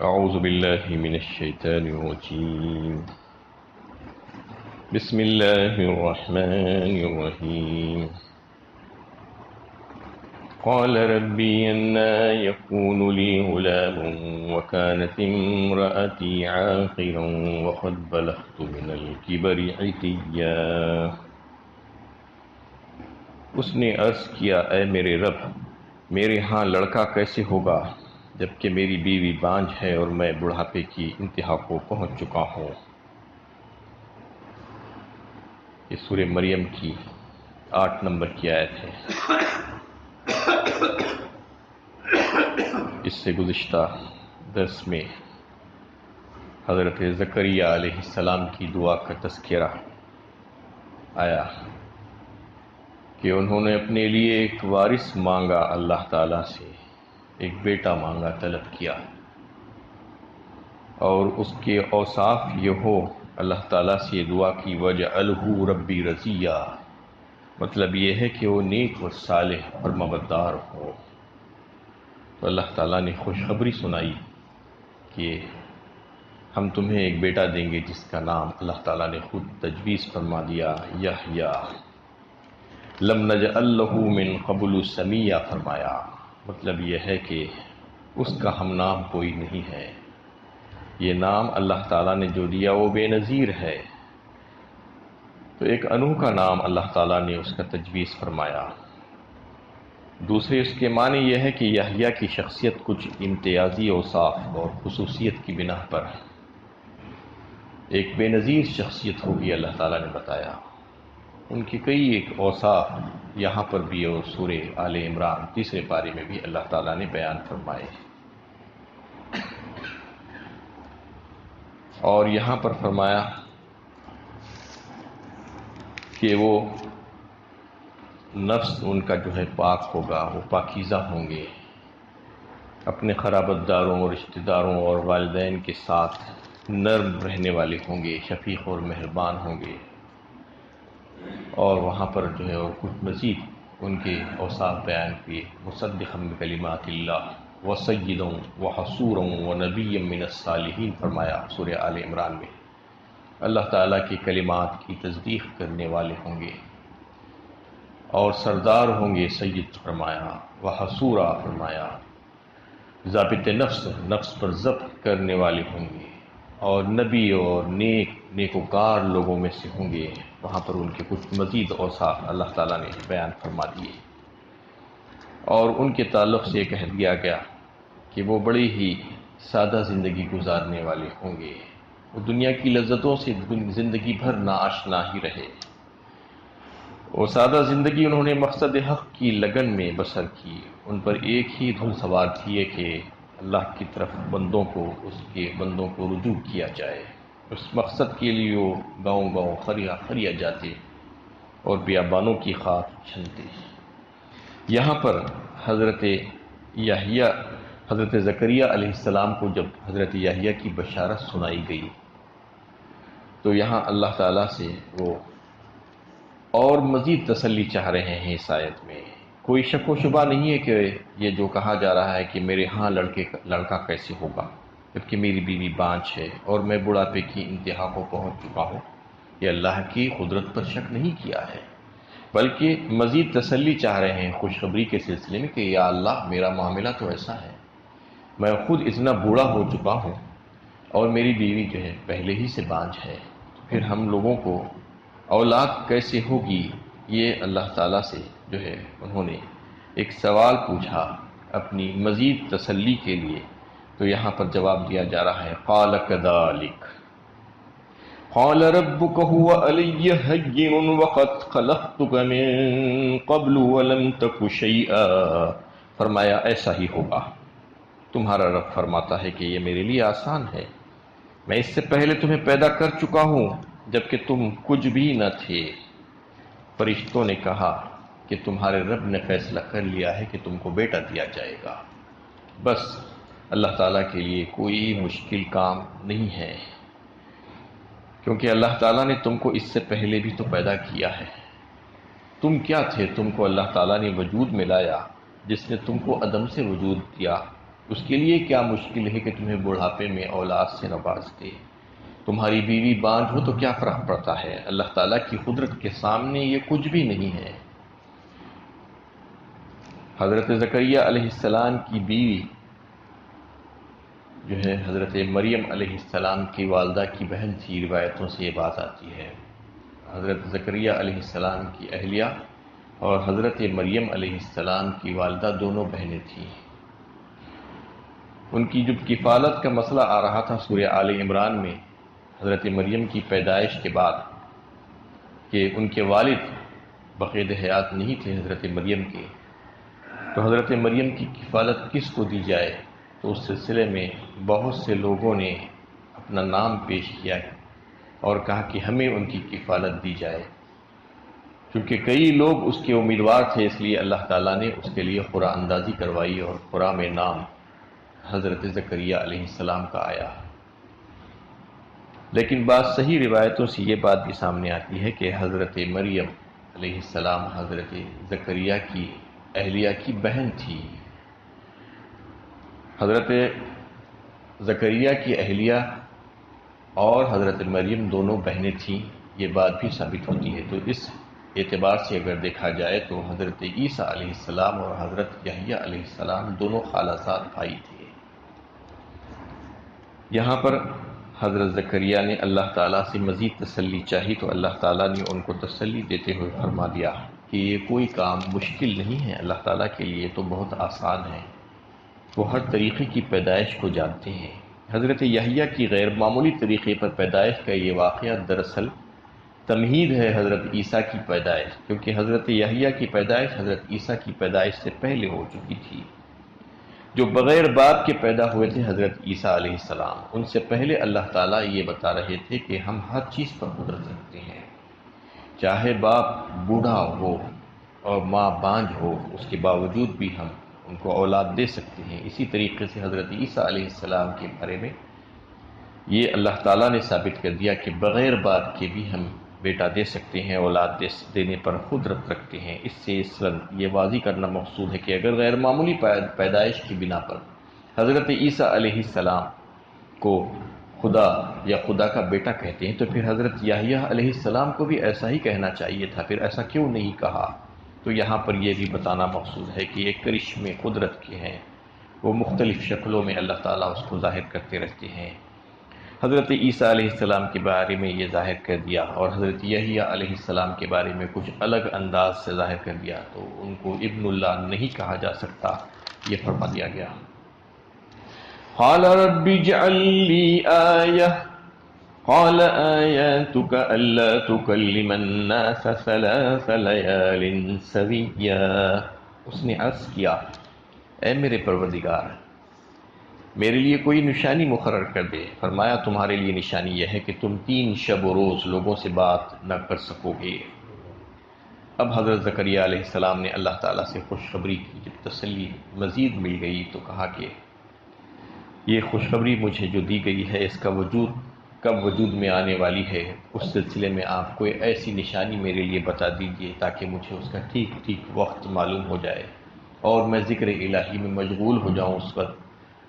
أعوذ بالله من الشيطان الرجيم. بسم الله الرحمن الرحيم. قال ربي أنى يكون لي غلام وكانت امرأتي عاقرا وقد بلغت من الكبر عتيا. اس نے عرض کیا، اے میرے رب، میرے ہاں لڑکا کیسے ہوگا جبکہ میری بیوی بانجھ ہے اور میں بڑھاپے کی انتہا کو پہنچ چکا ہوں۔ یہ سورہ مریم کی 8 نمبر کی آیت ہے۔ اس سے گزشتہ درس میں حضرت زکریا علیہ السلام کی دعا کا تذکرہ آیا کہ انہوں نے اپنے لیے ایک وارث مانگا، اللہ تعالیٰ سے ایک بیٹا مانگا، طلب کیا، اور اس کے اوصاف یہ ہو، اللہ تعالیٰ سے دعا کی، وَجَعَلْهُ رَبِّي رَضِيًّا، مطلب یہ ہے کہ وہ نیک و صالح اور مبدار ہو۔ تو اللہ تعالیٰ نے خوشخبری سنائی کہ ہم تمہیں ایک بیٹا دیں گے جس کا نام اللہ تعالیٰ نے خود تجویز فرما دیا، یحییٰ۔ لم نجعل لہ من قبل سمیہ فرمایا، مطلب یہ ہے کہ اس کا ہم نام کوئی نہیں ہے، یہ نام اللہ تعالیٰ نے جو دیا وہ بے نظیر ہے۔ تو ایک انوکھا نام اللہ تعالیٰ نے اس کا تجویز فرمایا۔ دوسرے اس کے معنی یہ ہے کہ یحییٰ کی شخصیت کچھ امتیازی اوصاف اور خصوصیت کی بنا پر ایک بے نظیر شخصیت ہوگی، اللہ تعالیٰ نے بتایا۔ ان کی کئی ایک اوصاف یہاں پر بھی اور سورہ آل عمران 3 پارے میں بھی اللہ تعالیٰ نے بیان فرمائے، اور یہاں پر فرمایا کہ وہ نفس ان کا جو ہے پاک ہوگا، وہ پاکیزہ ہوں گے، اپنے قرابت داروں اور رشتہ داروں اور والدین کے ساتھ نرم رہنے والے ہوں گے، شفیق اور مہربان ہوں گے۔ اور وہاں پر جو ہے اور کچھ مزید ان کے اوصاف بیان کیے، مصدقا بکلمات اللہ وسیدا وحصورا ونبیا من الصالحین فرمایا سورہ آل عمران میں۔ اللہ تعالیٰ کی کلمات کی تصدیق کرنے والے ہوں گے اور سردار ہوں گے، سید فرمایا، وحصورا فرمایا، ضابط نفس پر ضبط کرنے والے ہوں گے، اور نبی اور نیکوکار لوگوں میں سے ہوں گے۔ وہاں پر ان کے کچھ مزید اوصاف اللہ تعالیٰ نے بیان فرما دیے، اور ان کے تعلق سے کہہ دیا گیا کہ وہ بڑی ہی سادہ زندگی گزارنے والے ہوں گے، وہ دنیا کی لذتوں سے زندگی بھر ناآشنا ہی رہے۔ وہ سادہ زندگی انہوں نے مقصد حق کی لگن میں بسر کی، ان پر ایک ہی دھن سوار تھی کہ اللہ کی طرف بندوں کو، اس کے بندوں کو رجوع کیا جائے۔ اس مقصد کے لیے وہ گاؤں گاؤں خریا جاتے اور بیابانوں کی خاک چھنتے۔ یہاں پر حضرت زکریا علیہ السلام کو جب حضرت یحییٰ کی بشارت سنائی گئی تو یہاں اللہ تعالیٰ سے وہ اور مزید تسلی چاہ رہے ہیں۔ اس آیت میں کوئی شک و شبہ نہیں ہے کہ یہ جو کہا جا رہا ہے کہ میرے ہاں لڑکا کیسے ہوگا جبکہ میری بیوی بانجھ ہے اور میں بڑھاپے کی انتہا کو پہنچ چکا ہوں، یہ اللہ کی قدرت پر شک نہیں کیا ہے، بلکہ مزید تسلی چاہ رہے ہیں خوشخبری کے سلسلے میں کہ یا اللہ، میرا معاملہ تو ایسا ہے، میں خود اتنا بوڑھا ہو چکا ہوں اور میری بیوی جو ہے پہلے ہی سے بانجھ ہے، تو پھر ہم لوگوں کو اولاد کیسے ہوگی؟ یہ اللہ تعالیٰ سے جو ہے انہوں نے ایک سوال پوچھا اپنی مزید تسلی کے لیے، تو یہاں پر جواب دیا جا رہا ہے، قال كذلك قال ربك هو علي هين وقد خلقتك من قبل ولم تك شيئا، فرمایا ایسا ہی ہوگا، تمہارا رب فرماتا ہے کہ یہ میرے لیے آسان ہے، میں اس سے پہلے تمہیں پیدا کر چکا ہوں جبکہ تم کچھ بھی نہ تھے۔ فرشتوں نے کہا کہ تمہارے رب نے فیصلہ کر لیا ہے کہ تم کو بیٹا دیا جائے گا، بس اللہ تعالیٰ کے لیے کوئی مشکل کام نہیں ہے، کیونکہ اللہ تعالیٰ نے تم کو اس سے پہلے بھی تو پیدا کیا ہے۔ تم کیا تھے؟ تم کو اللہ تعالیٰ نے وجود میں لایا، جس نے تم کو عدم سے وجود دیا، اس کے لیے کیا مشکل ہے کہ تمہیں بڑھاپے میں اولاد سے نواز دے؟ تمہاری بیوی بانجھ ہو تو کیا فرق پڑتا ہے؟ اللہ تعالیٰ کی قدرت کے سامنے یہ کچھ بھی نہیں ہے۔ حضرت زکریہ علیہ السلام کی بیوی جو ہے حضرت مریم علیہ السلام کی والدہ کی بہن تھی، روایتوں سے یہ بات آتی ہے۔ حضرت زکریہ علیہ السلام کی اہلیہ اور حضرت مریم علیہ السلام کی والدہ دونوں بہنیں تھیں۔ ان کی جب کفالت کا مسئلہ آ رہا تھا سورہ آل عمران میں، حضرت مریم کی پیدائش کے بعد، کہ ان کے والد بقید حیات نہیں تھے حضرت مریم کے، تو حضرت مریم کی کفالت کس کو دی جائے؟ تو اس سلسلے میں بہت سے لوگوں نے اپنا نام پیش کیا اور کہا کہ ہمیں ان کی کفالت دی جائے، کیونکہ کئی لوگ اس کے امیدوار تھے، اس لیے اللہ تعالیٰ نے اس کے لیے قرعہ اندازی کروائی اور قرعہ میں نام حضرت زکریہ علیہ السلام کا آیا۔ لیکن بعض صحیح روایتوں سے یہ بات بھی سامنے آتی ہے کہ حضرت مریم علیہ السلام حضرت زکریہ کی اہلیہ کی بہن تھی۔ حضرت زکریہ کی اہلیہ اور حضرت مریم دونوں بہنیں تھیں، یہ بات بھی ثابت ہوتی ہے۔ تو اس اعتبار سے اگر دیکھا جائے تو حضرت عیسیٰ علیہ السلام اور حضرت یحییٰ علیہ السلام دونوں خالہ زاد بھائی تھے۔ یہاں پر حضرت زکریہ نے اللہ تعالیٰ سے مزید تسلی چاہی تو اللہ تعالیٰ نے ان کو تسلی دیتے ہوئے فرما دیا کہ یہ کوئی کام مشکل نہیں ہے، اللہ تعالیٰ کے لیے تو بہت آسان ہے، وہ ہر طریقے کی پیدائش کو جانتے ہیں۔ حضرت یحییٰ کی غیر معمولی طریقے پر پیدائش کا یہ واقعہ دراصل تمہید ہے حضرت عیسیٰ کی پیدائش، کیونکہ حضرت یحییٰ کی پیدائش حضرت عیسیٰ کی پیدائش سے پہلے ہو چکی تھی۔ جو بغیر باپ کے پیدا ہوئے تھے حضرت عیسیٰ علیہ السلام، ان سے پہلے اللہ تعالیٰ یہ بتا رہے تھے کہ ہم ہر چیز پر قدرت رکھتے ہیں، چاہے باپ بوڑھا ہو اور ماں بانجھ ہو، اس کے باوجود بھی ہم ان کو اولاد دے سکتے ہیں۔ اسی طریقے سے حضرت عیسیٰ علیہ السلام کے بارے میں یہ اللہ تعالیٰ نے ثابت کر دیا کہ بغیر باپ کے بھی ہم بیٹا دے سکتے ہیں، اولاد دینے پر قدرت رکھتے ہیں۔ اس سے یہ واضح کرنا مقصود ہے کہ اگر غیر معمولی پیدائش کی بنا پر حضرت عیسیٰ علیہ السلام کو خدا یا خدا کا بیٹا کہتے ہیں تو پھر حضرت یحییٰ علیہ السلام کو بھی ایسا ہی کہنا چاہیے تھا، پھر ایسا کیوں نہیں کہا؟ تو یہاں پر یہ بھی بتانا مقصود ہے کہ یہ کرشمے قدرت کے ہیں، وہ مختلف شکلوں میں اللہ تعالیٰ اس کو ظاہر کرتے رہتے ہیں۔ حضرت عیسیٰ علیہ السلام کے بارے میں یہ ظاہر کر دیا اور حضرت یحییٰ علیہ السلام کے بارے میں کچھ الگ انداز سے ظاہر کر دیا، تو ان کو ابن اللہ نہیں کہا جا سکتا، یہ فرما دیا گیا۔ قال رب اجعل لي آية قال آياتك ألا تكلم الناس 3 ليال سويا۔ اس نے عرض کیا، اے میرے پروردگار، میرے لیے کوئی نشانی مقرر کر دے۔ فرمایا تمہارے لیے نشانی یہ ہے کہ تم 3 شب و روز لوگوں سے بات نہ کر سکو گے۔ اب حضرت زکریہ علیہ السلام نے اللہ تعالیٰ سے خوشخبری کی، جب تسلی مزید مل گئی تو کہا کہ یہ خوشخبری مجھے جو دی گئی ہے اس کا وجود کب وجود میں آنے والی ہے، اس سلسلے میں آپ کوئی ایسی نشانی میرے لیے بتا دیجیے تاکہ مجھے اس کا ٹھیک وقت معلوم ہو جائے اور میں ذکر الہی میں مشغول ہو جاؤں اس وقت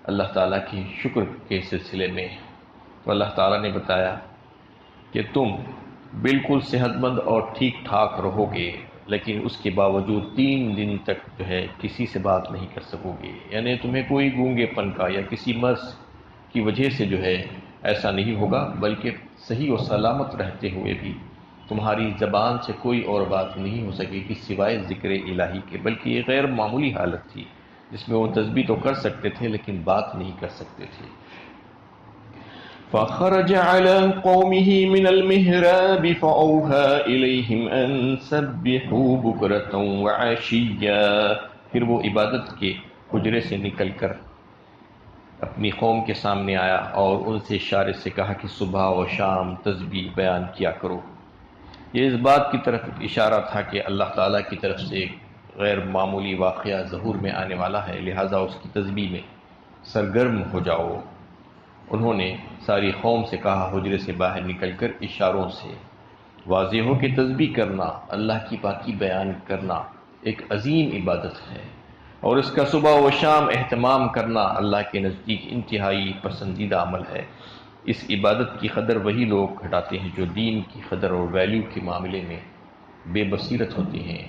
اللہ تعالیٰ کی شکر کے سلسلے میں۔ تو اللہ تعالیٰ نے بتایا کہ تم بالکل صحت مند اور ٹھیک ٹھاک رہو گے، لیکن اس کے باوجود 3 دن تک جو ہے کسی سے بات نہیں کر سکو گے، یعنی تمہیں کوئی گونگے پن کا یا کسی مرض کی وجہ سے جو ہے ایسا نہیں ہوگا، بلکہ صحیح و سلامت رہتے ہوئے بھی تمہاری زبان سے کوئی اور بات نہیں ہو سکے گی سوائے ذکر الہی کے۔ بلکہ یہ غیر معمولی حالت تھی جس میں وہ تسبیح تو کر سکتے تھے لیکن بات نہیں کر سکتے تھے۔ فخرج على قومه من المحراب فأوحى إليهم أن سبحوا بكرة وعشيا۔ پھر وہ عبادت کے حجرے سے نکل کر اپنی قوم کے سامنے آیا اور ان سے اشارے سے کہا کہ صبح و شام تسبیح بیان کیا کرو۔ یہ اس بات کی طرف اشارہ تھا کہ اللہ تعالیٰ کی طرف سے ایک غیر معمولی واقعہ ظہور میں آنے والا ہے، لہٰذا اس کی تسبیح میں سرگرم ہو جاؤ۔ انہوں نے ساری قوم سے کہا حجرے سے باہر نکل کر اشاروں سے واضح ہو کہ تسبیح کرنا، اللہ کی پاکی بیان کرنا ایک عظیم عبادت ہے، اور اس کا صبح و شام اہتمام کرنا اللہ کے نزدیک انتہائی پسندیدہ عمل ہے۔ اس عبادت کی قدر وہی لوگ گھٹاتے ہیں جو دین کی قدر اور ویلیو کے معاملے میں بے بصیرت ہوتے ہیں۔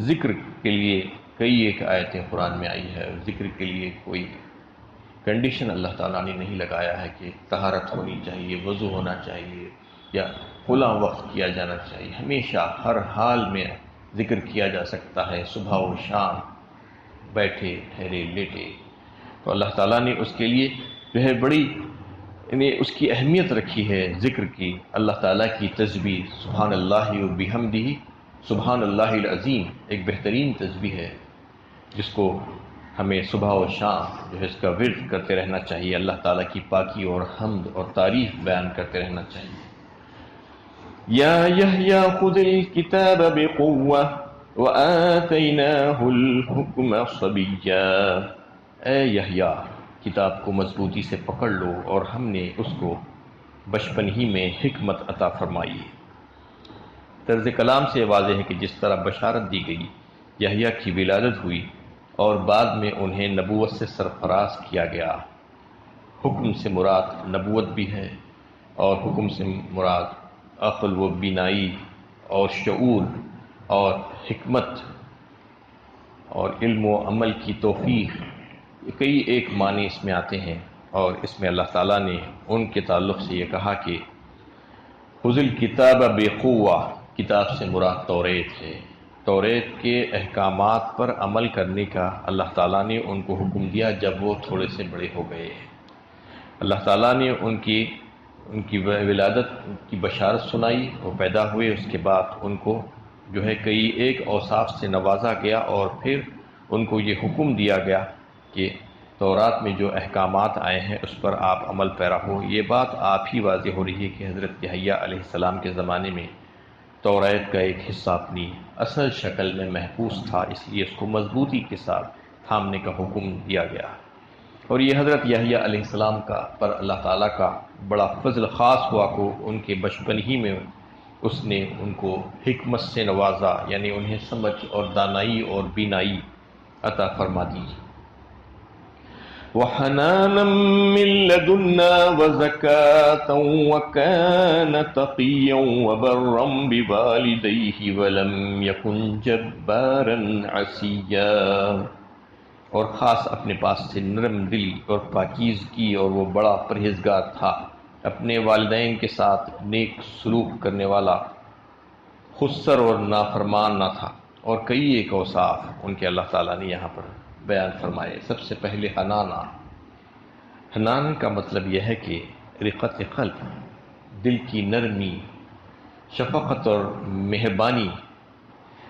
ذکر کے لیے کئی ایک آیتیں قرآن میں آئی ہے، ذکر کے لیے کوئی کنڈیشن اللہ تعالیٰ نے نہیں لگایا ہے کہ طہارت ہونی چاہیے، وضو ہونا چاہیے یا کھلا وقت کیا جانا چاہیے۔ ہمیشہ ہر حال میں ذکر کیا جا سکتا ہے، صبح و شام، بیٹھے ٹھہرے لیٹے۔ تو اللہ تعالیٰ نے اس کے لیے جو ہے بڑی اس کی اہمیت رکھی ہے ذکر کی۔ اللہ تعالیٰ کی تسبیح سبحان اللہ و بحمدہ سبحان اللہ العظیم ایک بہترین تسبیح ہے، جس کو ہمیں صبح و شام جو ہے اس کا ورد کرتے رہنا چاہیے، اللہ تعالیٰ کی پاکی اور حمد اور تعریف بیان کرتے رہنا چاہیے۔ یا یحییٰ خذ الکتاب بقوہ وآتیناہ الحکم صبیا، اے یحییٰ کتاب کو مضبوطی سے پکڑ لو اور ہم نے اس کو بچپن ہی میں حکمت عطا فرمائی۔ طرز کلام سے واضح ہے کہ جس طرح بشارت دی گئی، یحییٰ کی ولادت ہوئی اور بعد میں انہیں نبوت سے سرفراز کیا گیا۔ حکم سے مراد نبوت بھی ہے، اور حکم سے مراد عقل و بینائی اور شعور اور حکمت اور علم و عمل کی توفیق، کئی ایک معنی اس میں آتے ہیں۔ اور اس میں اللہ تعالیٰ نے ان کے تعلق سے یہ کہا کہ خذ الکتاب بقوہ، کتاب سے مراد توریت ہے۔ توریت کے احکامات پر عمل کرنے کا اللہ تعالیٰ نے ان کو حکم دیا جب وہ تھوڑے سے بڑے ہو گئے۔ اللہ تعالیٰ نے ان کی ولادت کی بشارت سنائی، وہ پیدا ہوئے، اس کے بعد ان کو جو ہے کئی ایک اوصاف سے نوازا گیا، اور پھر ان کو یہ حکم دیا گیا کہ تورات میں جو احکامات آئے ہیں اس پر آپ عمل پیرا ہو۔ یہ بات آپ ہی واضح ہو رہی ہے کہ حضرت یحییٰ علیہ السلام کے زمانے میں توریت کا ایک حصہ اپنی اصل شکل میں محفوظ تھا، اس لیے اس کو مضبوطی کے ساتھ تھامنے کا حکم دیا گیا۔ اور یہ حضرت یحییٰ علیہ السلام پر اللہ تعالیٰ کا بڑا فضل خاص ہوا کو ان کے بچپن ہی میں اس نے ان کو حکمت سے نوازا، یعنی انہیں سمجھ اور دانائی اور بینائی عطا فرما دی۔ وَحَنَانًا مِّن لَّدُنَّا وَزَكَاةً وَكَانَ تَقِيًّا وَبَرًّا بِوَالِدَيْهِ وَلَمْ يَكُن جَبَّارًا عَصِيًّا، اور خاص اپنے پاس سے نرم دلی اور پاکیزگی، اور وہ بڑا پرہیزگار تھا، اپنے والدین کے ساتھ نیک سلوک کرنے والا، خسر اور نافرمان نہ تھا۔ اور کئی ایک اوصاف ان کے اللہ تعالیٰ نے یہاں پر بیان فرمائے۔ سب سے پہلے حنانا، حنان کا مطلب یہ ہے کہ رقت قلب، دل کی نرمی، شفقت اور مہربانی،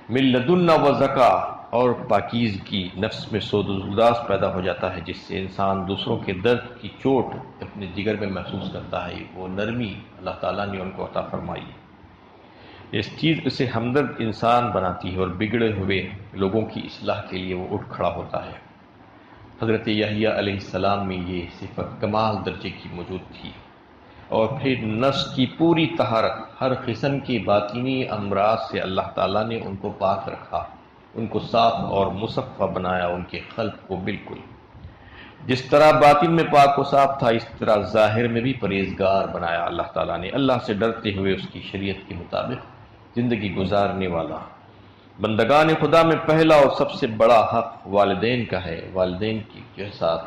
من لدنا وزکا، اور پاکیزگی، نفس میں سود و گداز پیدا ہو جاتا ہے جس سے انسان دوسروں کے درد کی چوٹ اپنے جگر میں محسوس کرتا ہے، وہ نرمی اللہ تعالیٰ نے ان کو عطا فرمائی۔ اس چیز اسے ہمدرد انسان بناتی ہے اور بگڑے ہوئے لوگوں کی اصلاح کے لیے وہ اٹھ کھڑا ہوتا ہے۔ حضرت یحییٰ علیہ السلام میں یہ صفت کمال درجے کی موجود تھی۔ اور پھر نفس کی پوری طہارت، ہر قسم کی باطنی امراض سے اللہ تعالیٰ نے ان کو پاک رکھا، ان کو صاف اور مصفہ بنایا، ان کے قلب کو بالکل جس طرح باطن میں پاک و صاف تھا، اس طرح ظاہر میں بھی پرہیزگار بنایا اللہ تعالیٰ نے، اللہ سے ڈرتے ہوئے اس کی شریعت کے مطابق زندگی گزارنے والا۔ بندگان خدا میں پہلا اور سب سے بڑا حق والدین کا ہے، والدین کے ساتھ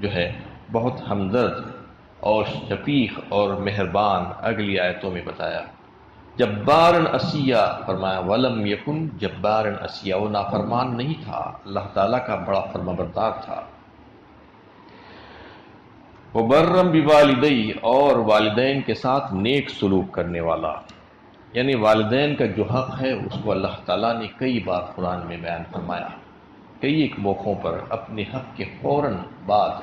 جو ہے بہت ہمدرد اور شفیق اور مہربان، اگلی آیتوں میں بتایا۔ جبارن عصیہ فرمایا، ولم یکن جبارن عصیہ، وہ نافرمان نہیں تھا، اللہ تعالیٰ کا بڑا فرمانبردار تھا۔ وبرم بوالدی، اور والدین کے ساتھ نیک سلوک کرنے والا، یعنی والدین کا جو حق ہے اس کو اللہ تعالیٰ نے کئی بار قرآن میں بیان فرمایا۔ کئی ایک موقعوں پر اپنے حق کے فوراً بعد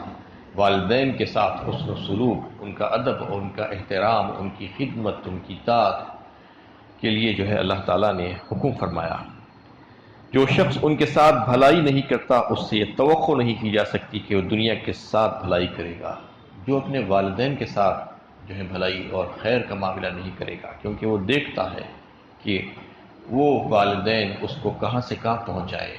والدین کے ساتھ حسن و سلوک، ان کا ادب اور ان کا احترام، ان کی خدمت، ان کی اطاعت کے لیے جو ہے اللہ تعالیٰ نے حکم فرمایا۔ جو شخص ان کے ساتھ بھلائی نہیں کرتا، اس سے یہ توقع نہیں کی جا سکتی کہ وہ دنیا کے ساتھ بھلائی کرے گا۔ جو اپنے والدین کے ساتھ جو ہے بھلائی اور خیر کا معاملہ نہیں کرے گا، کیونکہ وہ دیکھتا ہے کہ وہ والدین اس کو کہاں سے کہاں پہنچائے،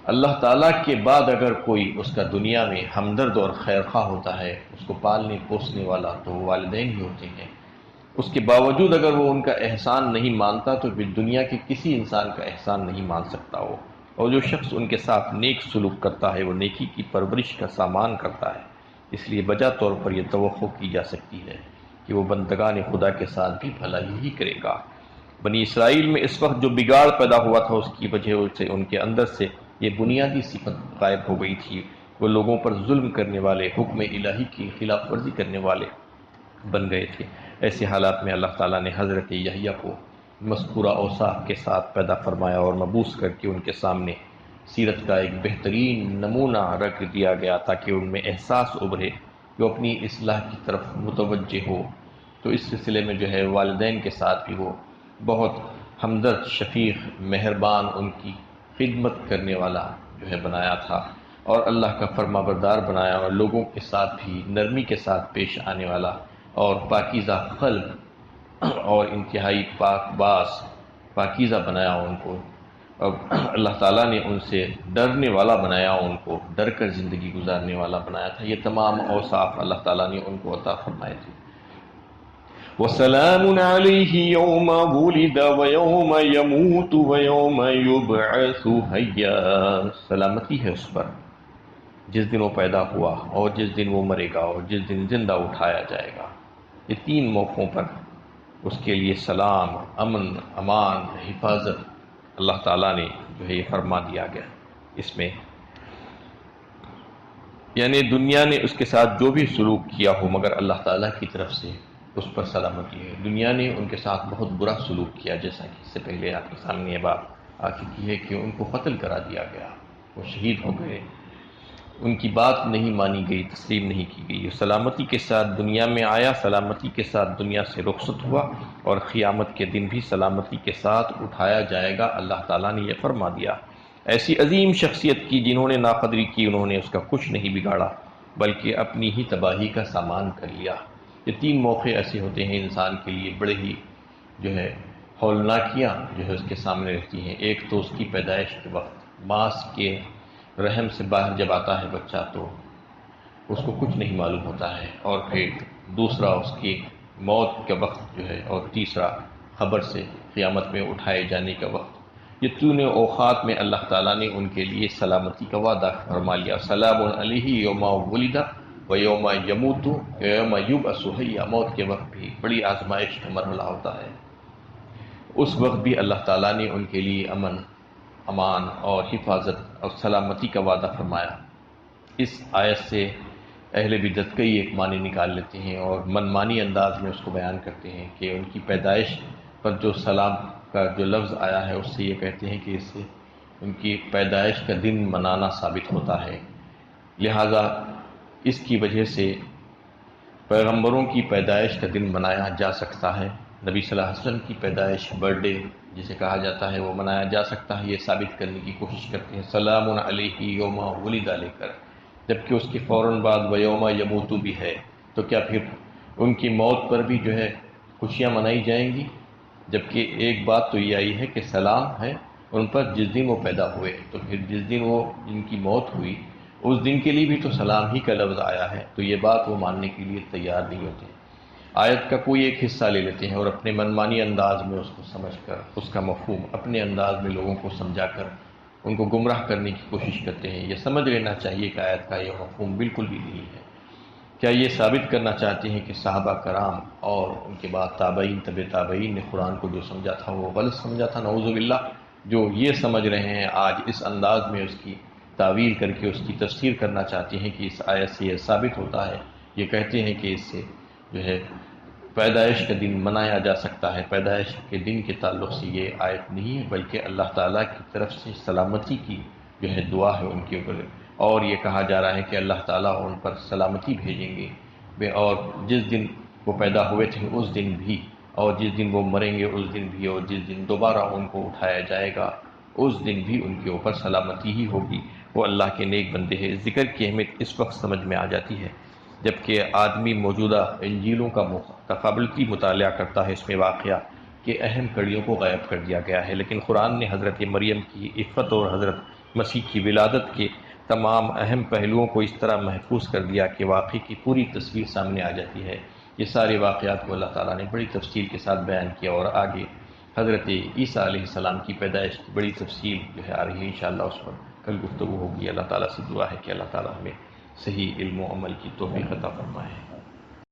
اللہ تعالیٰ کے بعد اگر کوئی اس کا دنیا میں ہمدرد اور خیرخواہ ہوتا ہے، اس کو پالنے پوسنے والا، تو وہ والدین ہی ہوتے ہیں۔ اس کے باوجود اگر وہ ان کا احسان نہیں مانتا تو پھر دنیا کے کسی انسان کا احسان نہیں مان سکتا وہ۔ اور جو شخص ان کے ساتھ نیک سلوک کرتا ہے وہ نیکی کی پرورش کا سامان کرتا ہے۔ اس لیے بجا طور پر یہ توقع کی جا سکتی ہے کہ وہ بندگان خدا کے ساتھ بھی بھلائی ہی کرے گا۔ بنی اسرائیل میں اس وقت جو بگاڑ پیدا ہوا تھا، اس کی وجہ سے ان کے اندر سے یہ بنیادی صفت غائب ہو گئی تھی۔ وہ لوگوں پر ظلم کرنے والے، حکم الہی کی خلاف ورزی کرنے والے بن گئے تھے۔ ایسے حالات میں اللہ تعالیٰ نے حضرت یحییٰ کو مذکورہ اوصاف کے ساتھ پیدا فرمایا اور مبعوث کر کے ان کے سامنے سیرت کا ایک بہترین نمونہ رکھ دیا گیا تاکہ ان میں احساس ابھرے کہ وہ اپنی اصلاح کی طرف متوجہ ہو۔ تو اس سلسلے میں جو ہے والدین کے ساتھ بھی وہ بہت ہمدرد، شفیق، مہربان، ان کی خدمت کرنے والا جو ہے بنایا تھا، اور اللہ کا فرما بردار بنایا، اور لوگوں کے ساتھ بھی نرمی کے ساتھ پیش آنے والا اور پاکیزہ قلب اور انتہائی پاک باز پاکیزہ بنایا ان کو۔ اور اللہ تعالیٰ نے ان سے ڈرنے والا بنایا، ان کو ڈر کر زندگی گزارنے والا بنایا تھا۔ یہ تمام اوصاف اللہ تعالیٰ نے ان کو عطا فرمائے تھے۔ وَسَلَامٌ عَلَيْهِ يَوْمَ وُلِدَ وَيَوْمَ يَمُوتُ وَيَوْمَ يُبْعَثُ حَيًّا، سلامتی ہے اس پر جس دن وہ پیدا ہوا اور جس دن وہ مرے گا اور جس دن زندہ اٹھایا جائے گا۔ یہ تین موقعوں پر اس کے لیے سلام، امن، امان، حفاظت اللہ تعالیٰ نے جو ہے یہ فرما دیا گیا۔ اس میں یعنی دنیا نے اس کے ساتھ جو بھی سلوک کیا ہو مگر اللہ تعالیٰ کی طرف سے اس پر سلامتی ہے۔ دنیا نے ان کے ساتھ بہت برا سلوک کیا، جیسا کہ اس سے پہلے آپ کے سامنے یہ بات آ چکی ہے کہ ان کو قتل کرا دیا گیا، وہ شہید ہو گئے، ان کی بات نہیں مانی گئی، تسلیم نہیں کی گئی۔ سلامتی کے ساتھ دنیا میں آیا، سلامتی کے ساتھ دنیا سے رخصت ہوا، اور قیامت کے دن بھی سلامتی کے ساتھ اٹھایا جائے گا، اللہ تعالیٰ نے یہ فرما دیا۔ ایسی عظیم شخصیت کی جنہوں نے ناقدری کی، انہوں نے اس کا کچھ نہیں بگاڑا بلکہ اپنی ہی تباہی کا سامان کر لیا۔ یہ تین موقع ایسے ہوتے ہیں انسان کے لیے بڑے ہی جو ہے ہولناکیاں جو ہے اس کے سامنے رہتی ہیں۔ ایک تو اس کی پیدائش کے وقت، ماں کے رحم سے باہر جب آتا ہے بچہ تو اس کو کچھ نہیں معلوم ہوتا ہے، اور پھر دوسرا اس کی موت کا وقت جو ہے، اور تیسرا خبر سے قیامت میں اٹھائے جانے کا وقت۔ یہ تینوں اوقات میں اللہ تعالیٰ نے ان کے لیے سلامتی کا وعدہ فرما لیا۔ سلام علیہ یوم ولد و یوم یموت و یوم یبعث حیا، موت کے وقت بھی بڑی آزمائش کا مرحلہ ہوتا ہے، اس وقت بھی اللہ تعالیٰ نے ان کے لیے امن، امان اور حفاظت اور سلامتی کا وعدہ فرمایا۔ اس آیت سے اہل بدعت کئی ایک معنی نکال لیتے ہیں اور منمانی انداز میں اس کو بیان کرتے ہیں کہ ان کی پیدائش پر جو سلام کا جو لفظ آیا ہے اس سے یہ کہتے ہیں کہ اس سے ان کی پیدائش کا دن منانا ثابت ہوتا ہے، لہٰذا اس کی وجہ سے پیغمبروں کی پیدائش کا دن منایا جا سکتا ہے۔ نبی صلی اللہ علیہ وسلم کی پیدائش، برتھ ڈے جسے کہا جاتا ہے، وہ منایا جا سکتا ہے۔ یہ ثابت کرنے کی کوشش کرتے ہیں سلام علیہ یوم ولد لے کر، جبکہ اس کے فوراً بعد ویوم یموت بھی ہے، تو کیا پھر ان کی موت پر بھی جو ہے خوشیاں منائی جائیں گی؟ جبکہ ایک بات تو یہ آئی ہے کہ سلام ہے ان پر جس دن وہ پیدا ہوئے، تو پھر جس دن وہ ان کی موت ہوئی اس دن کے لیے بھی تو سلام ہی کا لفظ آیا ہے، تو یہ بات وہ ماننے کے لیے تیار نہیں ہوتے۔ آیت کا کوئی ایک حصہ لے لیتے ہیں اور اپنے منمانی انداز میں اس کو سمجھ کر، اس کا مفہوم اپنے انداز میں لوگوں کو سمجھا کر ان کو گمراہ کرنے کی کوشش کرتے ہیں۔ یہ سمجھ لینا چاہیے کہ آیت کا یہ مفہوم بالکل بھی نہیں ہے۔ کیا یہ ثابت کرنا چاہتے ہیں کہ صحابہ کرام اور ان کے بعد تابعین، طب تابعین نے قرآن کو جو سمجھا تھا وہ غلط سمجھا تھا؟ نعوذ باللہ۔ جو یہ سمجھ رہے ہیں آج اس انداز میں اس کی تعویل کر کے اس کی تفسیر کرنا چاہتے ہیں کہ اس آیت سے یہ ثابت ہوتا ہے، یہ کہتے ہیں کہ اس سے جو ہے پیدائش کا دن منایا جا سکتا ہے، پیدائش کے دن کے تعلق سے یہ آیت نہیں ہے، بلکہ اللہ تعالیٰ کی طرف سے سلامتی کی جو ہے دعا ہے ان کے اوپر، اور یہ کہا جا رہا ہے کہ اللہ تعالیٰ ان پر سلامتی بھیجیں گے، اور جس دن وہ پیدا ہوئے تھے اس دن بھی، اور جس دن وہ مریں گے اس دن بھی، اور جس دن دوبارہ ان کو اٹھایا جائے گا اس دن بھی ان کے اوپر سلامتی ہی ہوگی۔ وہ اللہ کے نیک بندے ہیں۔ ذکر کی اہمیت اس وقت سمجھ میں آ جاتی ہے جبکہ آدمی موجودہ انجیلوں کا تقابلتی مطالعہ کرتا ہے۔ اس میں واقعہ کہ اہم کڑیوں کو غائب کر دیا گیا ہے، لیکن قرآن نے حضرت مریم کی عفت اور حضرت مسیح کی ولادت کے تمام اہم پہلوؤں کو اس طرح محفوظ کر دیا کہ واقعے کی پوری تصویر سامنے آ جاتی ہے۔ یہ سارے واقعات کو اللہ تعالیٰ نے بڑی تفصیل کے ساتھ بیان کیا، اور آگے حضرت عیسیٰ علیہ السلام کی پیدائش کی بڑی تفصیل جو ہے آ رہی ہے، انشاءاللہ اس پر کل گفتگو ہوگی۔ اللہ تعالیٰ سے دعا ہے کہ اللہ تعالیٰ ہمیں صحیح علم و عمل کی توفیق عطا فرمائے۔